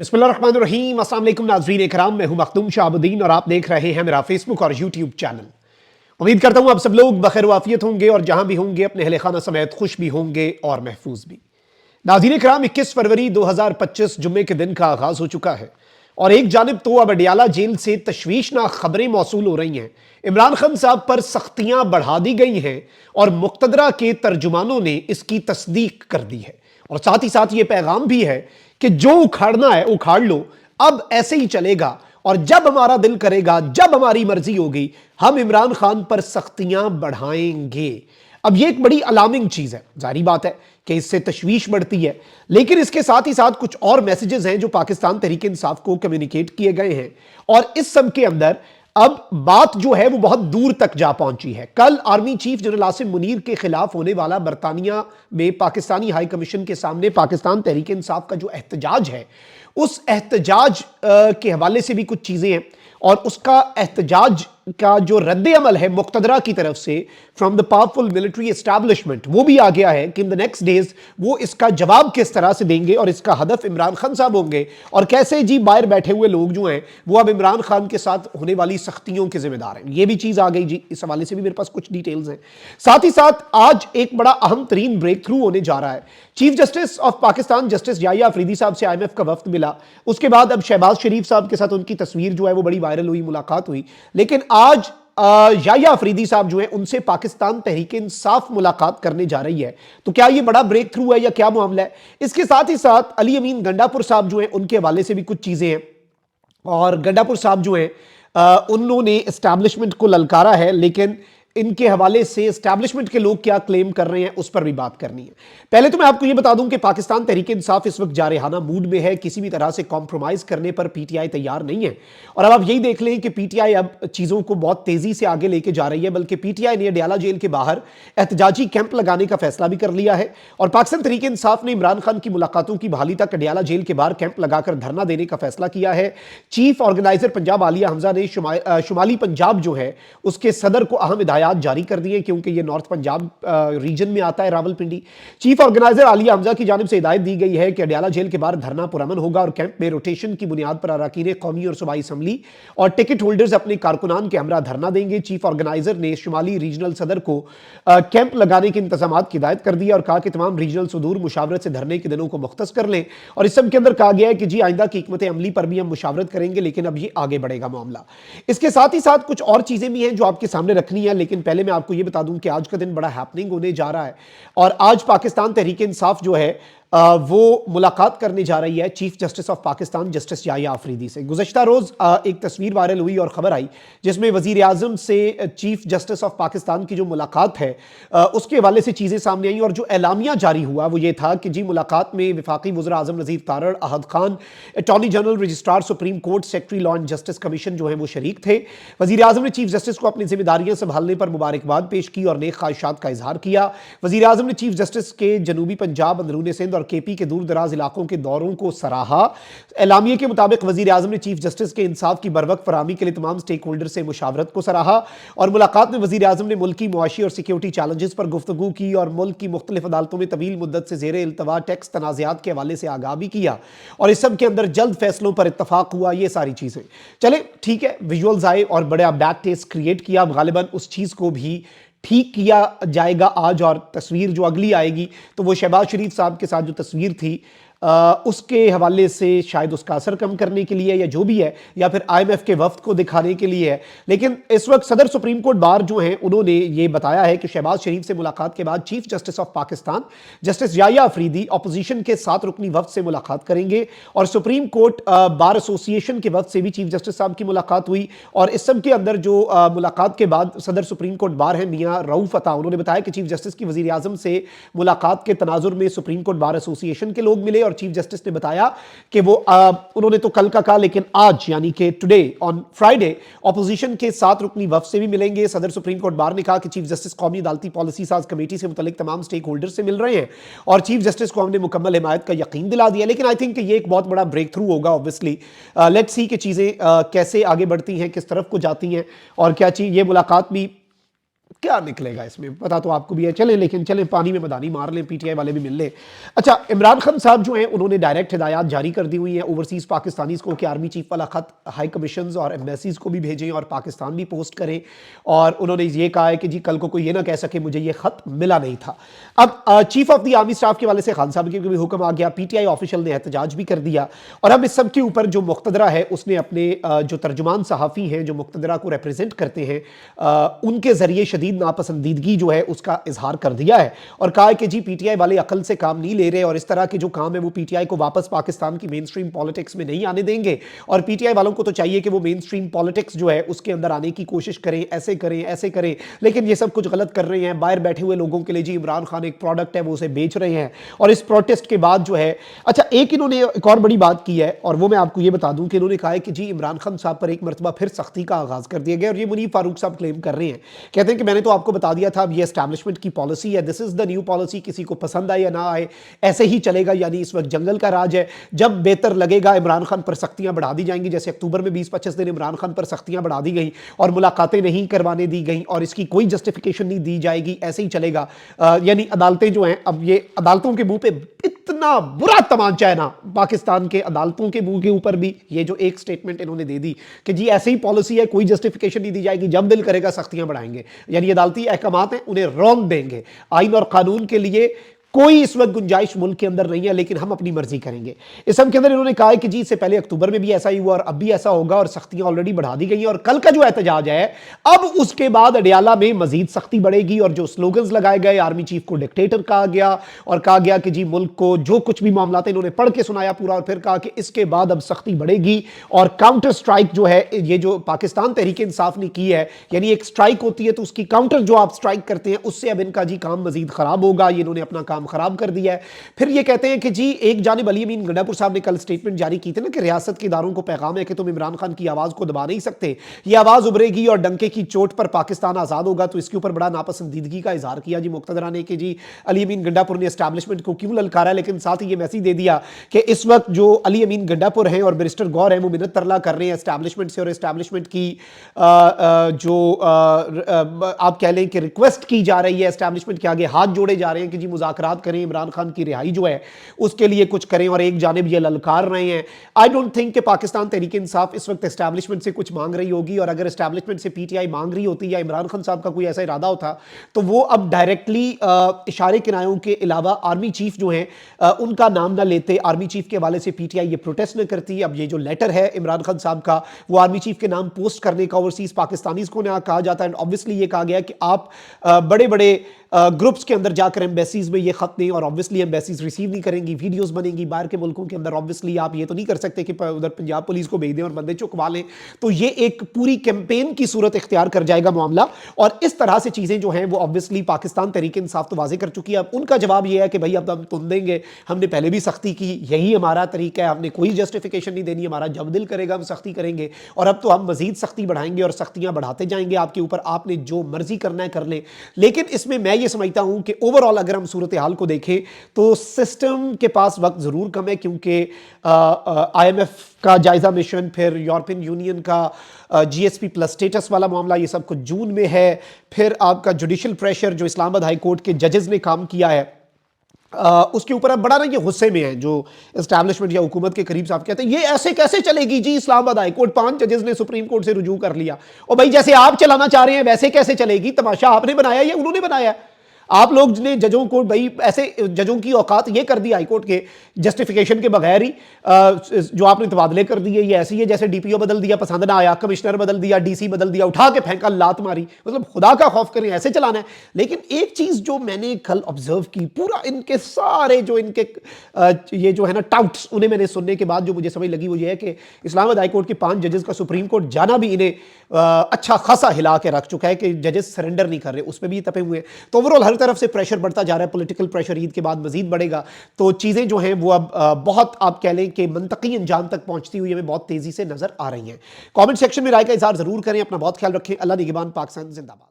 बिस्मिल्लाहिर्रहमानिर्रहीम। अस्सलाम वालेकुम नाज़रीन इकराम, मैं हूं मखदूम शाहबुद्दीन और आप देख रहे हैं मेरा फेसबुक और यूट्यूब चैनल। उम्मीद करता हूं आप सब लोग बखैर वाफियत होंगे और जहां भी होंगे अपने अहले खाना समेत खुश भी होंगे और महफूज भी। नाज़रीन इकराम, 21 फरवरी 2025 जुम्मे के दिन का आगाज हो चुका है और एक जानिब तो अब अडियाला जेल से तशवीशनाक खबरें मौसूल हो रही हैं। इमरान खान साहब पर सख्तियां बढ़ा दी गई हैं और मुक्तदरा के तर्जुमानों ने इसकी तस्दीक कर दी है और साथ ही साथ ये पैगाम भी है कि जो उखाड़ना है उखाड़ लो, अब ऐसे ही चलेगा और जब हमारा दिल करेगा, जब हमारी मर्जी होगी, हम इमरान खान पर सख्तियां बढ़ाएंगे। अब ये एक बड़ी अलार्मिंग चीज है, जारी बात है कि इससे तशवीश बढ़ती है, लेकिन इसके साथ ही साथ कुछ और मैसेजेस हैं जो पाकिस्तान तहरीक इंसाफ को कम्युनिकेट किए गए हैं और इस सब के अंदर अब बात जो है वो बहुत दूर तक जा पहुंची है। कल army chief general Asim Munir के खिलाफ होने वाला बरतानिया में पाकिस्तानी हाई कमीशन के सामने पाकिस्तान तहरीक इंसाफ का जो एहतजाज है, उस एहतजाज के हवाले से भी कुछ चीजें हैं और उसका एहतजाज का जो रद्द अमल है मुक्तदरा की तरफ से from the powerful military establishment, वो भी आ गया है कि इन द नेक्स्ट डेज वो इसका जवाब किस तरह से देंगे और इसका हदफ इमरान खान साहब होंगे और कैसे जी बाहर बैठे हुए लोग जो हैं वो अब इमरान खान के साथ होने वाली सख्तियों के जिम्मेदार हैं। ये भी चीज आ गई जी, इस हवाले से भी मेरे पास कुछ डिटेल्स हैं। साथ ही साथ आज एक बड़ा अहम तरीन ब्रेक थ्रू होने जा रहा है। Chief justice of Pakistan justice Yahya Afridi साहब से IMF का वफ्द मिला, उसके बाद अब शहबाज शरीफ साहब के साथ उनकी तस्वीर जो है वो बड़ी वायरल हुई, मुलाकात हुई, लेकिन आज याहिया अफरीदी साहब जो है उनसे पाकिस्तान तहरीक इंसाफ मुलाकात करने जा रही है। तो क्या ये बड़ा ब्रेक थ्रू है या क्या मामला है? इसके साथ ही साथ अली अमीन गंडापुर साहब जो है उनके हवाले से भी कुछ चीजें हैं और गंडापुर साहब जो है उन्होंने एस्टैब्लिशमेंट को ललकारा है, लेकिन इनके हवाले से एस्टैब्लिशमेंट के लोग क्या क्लेम कर रहे हैं उस पर भी बात करनी है। पहले तो मैं आपको यह बता दूं कि पाकिस्तान तहरीक इंसाफ इस वक्त जारहाना मूड में है, किसी भी तरह से कॉम्प्रोमाइज करने पर PTI तैयार नहीं है और अब आप यही देख लें कि PTI अब चीजों को बहुत तेजी से आगे लेके जा रही है, बल्कि PTI ने अडियाला जेल के बाहर एहतजाजी कैंप लगाने का फैसला भी कर लिया है और पाकिस्तान तहरीक इंसाफ ने इमरान खान की मुलाकातों की बहाली तक अडियाला जेल के बाहर कैंप लगाकर धरना देने का फैसला किया है। चीफ ऑर्गेनाइजर पंजाब आलिया हमजा ने शुमाली पंजाब जो है उसके सदर को अहम हिदायत जारी कर दी है, क्योंकि ये नॉर्थ पंजाब रीजन में आता है, रावलपिंडी। चीफ ऑर्गेनाइजर आलिया हमजा की जानिब से हिदायत दी गई है कि अडियाला जेल के बाहर धरना पुरअमन होगा और कैंप में रोटेशन की बुनियाद पर अरकान कौमी और सूबाई असम्बली और टिकट होल्डर्स अपने कारकुनान के हमरा धरना देंगे। चीफ ऑर्गेनाइजर ने शुमाली रीजनल सदर को कैंप लगाने के इंतजाम की हिदायत कर दी और कहा कि तमाम रीजनल सदूर मुशावरत से धरने के दिनों को मुख्तस कर लें और इस सब के अंदर कहा गया है कि जी आइंदा की हिकमत अमली पर भी हम मुशावरत करेंगे, लेकिन अब ये आगे बढ़ेगा मामला। इसके साथ ही साथ कुछ और चीजें भी हैं जो आपके सामने रखनी है, लेकिन पहले मैं आपको यह बता दूं कि आज का दिन बड़ा हैपनिंग होने जा रहा है और आज पाकिस्तान तहरीक इंसाफ जो है वो मुलाकात करने जा रही है chief justice of Pakistan justice Yahya Afridi से। गुज़श्ता रोज एक तस्वीर वायरल हुई और खबर आई जिसमें वजीर आजम से चीफ जस्टिस ऑफ पाकिस्तान की जो मुलाकात है उसके हवाले से चीजें सामने आई और जो एलामिया जारी हुआ वो ये था कि जी मुलाकात में वफाकी वज़ीर आज़म Nazir Tarar, Ahad Khan, attorney general, registrar supreme court, secretary law and justice commission जो है वो शरीक थे। वजीर आजम ने चीफ जस्टिस को अपनी जिम्मेदारियां संभालने पर मुबारकबाद पेश की और नेक ख्वाहिशात का इजहार किया। वजीर आजम ने चीफ जस्टिस के जनूबी पंजाब, अंदरूनी सिंध और KP के दूर दराज इलाकों के दौरों को सराहा। एलामिया के मुताबिक वजीर आजम ने चीफ जस्टिस के इंसाफ की बरवक्त फराहमी के लिए तमाम स्टेक होल्डर से मुशावरत को सराहा और मुलाकात में वजीर आजम ने मुल्की मुआशी और सिक्योरिटी चैलेंजेस पर गुफ्तगू की और मुल्क की मुख्तलिफ अदालतों में तवील मुद्दत से जेर इल्तवा टैक्स तनाज़ात के हवाले से आगाह भी किया और इस सब के अंदर जल्द फैसलों पर इत्तफाक हुआ। ये सारी चीजें चले ठीक है, विजुअल्स आए और बड़ा बैड टेस्ट क्रिएट किया, गालिबन उस चीज को भी ठीक किया जाएगा आज और तस्वीर जो अगली आएगी तो वो शहबाज शरीफ साहब के साथ जो तस्वीर थी उसके हवाले से शायद उसका असर कम करने के लिए या जो भी है, या फिर IMF के वफ्द को दिखाने के लिए है। लेकिन इस वक्त सदर सुप्रीम कोर्ट बार जो हैं उन्होंने ये बताया है कि शहबाज शरीफ से मुलाकात के बाद chief justice of Pakistan justice Yahya Afridi opposition के 7 रुकनी वफ्द से मुलाकात करेंगे और सुप्रीम कोर्ट बार एसोसिएशन के वफ्द से भी चीफ जस्टिस साहब की मुलाकात हुई और इस सब के अंदर जो मुलाकात के बाद सदर सुप्रीम कोर्ट बार है मियां रऊफ अता, उन्होंने बताया कि चीफ जस्टिस की वजीर आजम से मुलाकात के तनाजुर में सुप्रीम कोर्ट बार एसोसिएशन के लोग मिले और चीफ जस्टिस ने बताया कि वो उन्होंने तो कल का कहा लेकिन आज यानी कि टुडे ऑन फ्राइडे ऑपोजिशन के 7 रुकनी वफ्द से भी मिलेंगे। सदर सुप्रीम कोर्ट बार ने कहा कि चीफ जस्टिस कौमी अदालती पॉलिसी साज कमेटी से मुतल्लिक तमाम स्टेक होल्डर से मिल रहे हैं और चीफ जस्टिस को हमने मुकम्मल हिमायत का यकीन दिला दिया। लेकिन आई थिंक ये एक बहुत बड़ा ब्रेक थ्रू होगा ऑब्वियसली। लेट्स सी कि चीजें कैसे आगे बढ़ती हैं, किस तरफ को जाती हैं और क्या चीज ये मुलाकात भी क्या निकलेगा इसमें पता तो आपको भी है। चलें, लेकिन चलें पानी में मदानी मार लें, पीटीआई वाले भी मिल लें। अच्छा, इमरान खान साहब जो हैं उन्होंने डायरेक्ट हिदायत जारी कर दी हुई है ओवरसीज़ पाकिस्तानीज़ को कि आर्मी चीफ वाला ख़त हाई कमीशंस और एम्बेसीज़ को भी भेजें और पाकिस्तान भी पोस्ट करें। और उन्होंने ये कहा है कि जी कल को कोई ये ना कह सके मुझे ये ख़त मिला नहीं था। अब chief of the army staff के वाले से खान साहब के भी हुक्म आ गया, पीटीआई ऑफिशियल ने एहतजाज भी कर दिया। और अब इस सब के ऊपर जो मुक़तदरा है उसने अपने जो तर्जुमान सहाफ़ी हैं जो मुक़तदरा को रिप्रेजेंट करते हैं उनके ज़रिए शदीद नापसंदीदगी जो है उसका इजहार कर दिया है और कहा है कि जी पीटीआई वाले अकल से काम नहीं ले रहे और इस तरह के जो काम है वो पीटीआई को वापस पाकिस्तान की मेन स्ट्रीम पॉलिटिक्स में नहीं आने देंगे। और पीटीआई वालों को तो चाहिए कि वो मेन स्ट्रीम पॉलिटिक्स जो है उसके अंदर आने की कोशिश करें, ऐसे करें ऐसे करें, लेकिन ये सब कुछ गलत कर रहे हैं। बाहर बैठे हुए लोगों के लिए जी इमरान खान एक प्रोडक्ट है वो उसे बेच रहे हैं। और इस प्रोटेस्ट के बाद जो है, अच्छा एक इन्होंने एक और बड़ी बात की है और वो मैं आपको ये बता दूं कि इन्होंने कहा है कि जी इमरान खान साहब पर एक मरतबा फिर सख्ती का आगाज कर दिया गया। और ये मुनीफ फारूक साहब क्लेम कर रहे हैं, कहते हैं कि मैंने तो आपको बता दिया था अब ये एस्टैब्लिशमेंट की पॉलिसी है, this is the new policy, किसी को पसंद आए या ना आए ऐसे ही चलेगा। यानी इस वक्त जंगल का राज है, जब बेहतर लगेगा इमरान खान पर सख्तियां बढ़ा दी जाएंगी। जैसे अक्टूबर में 20-25 दिन इमरान खान पर सख्तियां बढ़ा दी गई और मुलाकातें नहीं करवाने दी गई और इसकी कोई जस्टिफिकेशन नहीं दी जाएगी, ऐसे ही चलेगा। यानी अदालतें जो हैं, अब ये अदालतों के मुंह पे इतना बुरा तमांचा है ना, पाकिस्तान के अदालतों के मुंह के ऊपर भी ये जो एक स्टेटमेंट इन्होंने दे दी कि जी ऐसी ही पॉलिसी है, कोई जस्टिफिकेशन नहीं दी जाएगी, जब दिल करेगा सख्तियां बढ़ाएंगे। यानी अदालती अहकामात हैं उन्हें रौंद देंगे। आइन और कानून के लिए कोई इस वक्त गुंजाइश मुल्क के अंदर नहीं है, लेकिन हम अपनी मर्जी करेंगे। इस सब के अंदर इन्होंने कहा है कि जी इससे पहले अक्टूबर में भी ऐसा ही हुआ और अब भी ऐसा होगा और सख्तियां ऑलरेडी बढ़ा दी गई हैं। और कल का जो एहतजाज है अब उसके बाद अडियाला में मजीद सख्ती बढ़ेगी और जो स्लोगन्स लगाए गए, आर्मी चीफ को डिक्टेटर कहा गया और कहा गया कि जी मुल्क को जो कुछ भी मामला थे इन्होंने पढ़ के सुनाया पूरा और फिर कहा कि इसके बाद अब सख्ती बढ़ेगी और काउंटर स्ट्राइक जो है, ये जो पाकिस्तान तहरीक इंसाफ ने की है, यानी एक स्ट्राइक होती है तो उसकी काउंटर जो आप स्ट्राइक करते हैं उससे अब इनका जी काम मजीद खराब होगा। ये इन्होंने अपना काम खराब कर दिया है। फिर ये कहते हैं कि जी एक जानिब अली अमीन गंडापुर साहब ने कल स्टेटमेंट जारी की थी ना कि रियासत के इदारों को पैगाम है कि तुम इमरान खान की आवाज को दबा नहीं सकते, ये आवाज उभरेगी और डंके की चोट पर पाकिस्तान आजाद होगा। तो इसके ऊपर बड़ा नापसंदीदगी का इजहार किया जी मुक्तदरा ने कि जी अली अमीन गंडापुर ने एस्टैब्लिशमेंट को क्यों ललकारा, लेकिन साथ ही ये मैसेज दे दिया कि इस वक्त जो अली अमीन गंडापुर हैं और बैरिस्टर गौर हैं वो मिन्नत तरला कर रहे हैं एस्टैब्लिशमेंट से और एस्टैब्लिशमेंट की जो आप कह लें कि रिक्वेस्ट की जा रही है, एस्टैब्लिशमेंट के आगे हाथ जोड़े जा रहे हैं कि जी मुज़ाकरात करें, इमरान खान की रिहाई जो है उसके लिए कुछ करें और एक जानिब ये ललकार रहे हैं। आई डोंट थिंक कि पाकिस्तान तहरीक इंसाफ इस वक्त एस्टैब्लिशमेंट से कुछ मांग रही होगी और अगर एस्टैब्लिशमेंट से पीटीआई मांग रही होती या इमरान खान साहब का कोई ऐसा इरादा होता तो वो अब डायरेक्टली इशारे किनारों के अलावा आर्मी चीफ जो है उनका नाम ना लेते, आर्मी चीफ के हवाले से पीटीआई ये प्रोटेस्ट न करती। अब ये जो लेटर है इमरान खान साहब का वो आर्मी चीफ के नाम पोस्ट करने का ओवरसीज पाकिस्तानीज को कहा जाता है। ऑब्वियसली ये कहा गया कि आप बड़े बड़े ग्रुप्स के अंदर जाकर एम्बेसीज में ये खत दें और ऑब्वियसली एम्बेसीज रिसीव नहीं करेंगी, वीडियोस बनेंगी बाहर के मुल्कों के अंदर। ऑब्वियसली आप ये तो नहीं कर सकते कि उधर पंजाब पुलिस को भेज दें और बंदे चुकवा लें। तो ये एक पूरी कैंपेन की सूरत इख्तियार कर जाएगा मामला और इस तरह से चीज़ें जो हैं वो ऑब्वियसली पाकिस्तान तहरीक इंसाफ तो वाजे कर चुकी है। अब उनका जवाब ये है कि भाई अब हम तुम देंगे, हमने पहले भी सख्ती की, यही हमारा तरीका है, हमने कोई जस्टिफिकेशन नहीं देनी, हमारा जब दिल करेगा हम सख्ती करेंगे और अब तो हम मजीद सख्ती बढ़ाएंगे और सख्तियां बढ़ाते जाएंगे आपके ऊपर, आपने जो मर्जी करना है कर लें। लेकिन इसमें मैं ये समझता हूं कि ओवरऑल अगर हम सूरत हाल को देखें तो सिस्टम के पास वक्त जरूर कम है क्योंकि IMF का जायजा मिशन, फिर यूरोपियन यूनियन का GSP प्लस स्टेटस वाला मामला, ये सब कुछ जून में है। फिर आपका जुडिशल प्रेशर जो इस्लामाबाद हाई कोर्ट के जजेस ने काम किया है उसके ऊपर अब बड़ा ना ये गुस्से में है जो एस्टैब्लिशमेंट या हुकूमत के करीब साहब कहते हैं ये ऐसे कैसे चलेगी जी, इस्लामाबाद हाई कोर्ट 5 जजेस ने सुप्रीम कोर्ट से रुजू कर लिया और भाई जैसे आप चलाना चाह रहे हैं वैसे कैसे चलेगी, तमाशा आपने बनाया या उन्होंने बनाया? आप लोग ने जजों को भाई ऐसे जजों की औकात ये कर दी हाईकोर्ट के जस्टिफिकेशन के बगैर ही जो आपने तबादले कर दिए ये ऐसी है जैसे DPO बदल दिया, पसंद ना आया, कमिश्नर बदल दिया, DC बदल दिया, उठा के फेंका, लात मारी, मतलब खुदा का खौफ करें ऐसे चलाना है। लेकिन एक चीज जो मैंने कल ऑब्जर्व की, पूरा इनके सारे जो इनके ये जो है ना टाउट्स उन्हें मैंने सुनने के बाद जो मुझे समझ लगी वो ये है कि इस्लामाबाद हाईकोर्ट के 5 जजेस का सुप्रीम कोर्ट जाना भी इन्हें अच्छा खासा हिला के रख चुका है कि जजेस सरेंडर नहीं कर रहे, उस पर भी तपे हुए। तो ओवरऑल हर तरफ से प्रेशर बढ़ता जा रहा है, पॉलिटिकल प्रेशर ईद के बाद मजीद बढ़ेगा। तो चीज़ें जो हैं वो अब बहुत आप कह लें कि मंतकी अंजाम तक पहुंचती हुई हमें बहुत तेज़ी से नजर आ रही हैं। कमेंट सेक्शन में राय का इजहार जरूर करें, अपना बहुत ख्याल रखें। अल्लाह निगहबान, पाकिस्तान जिंदाबाद।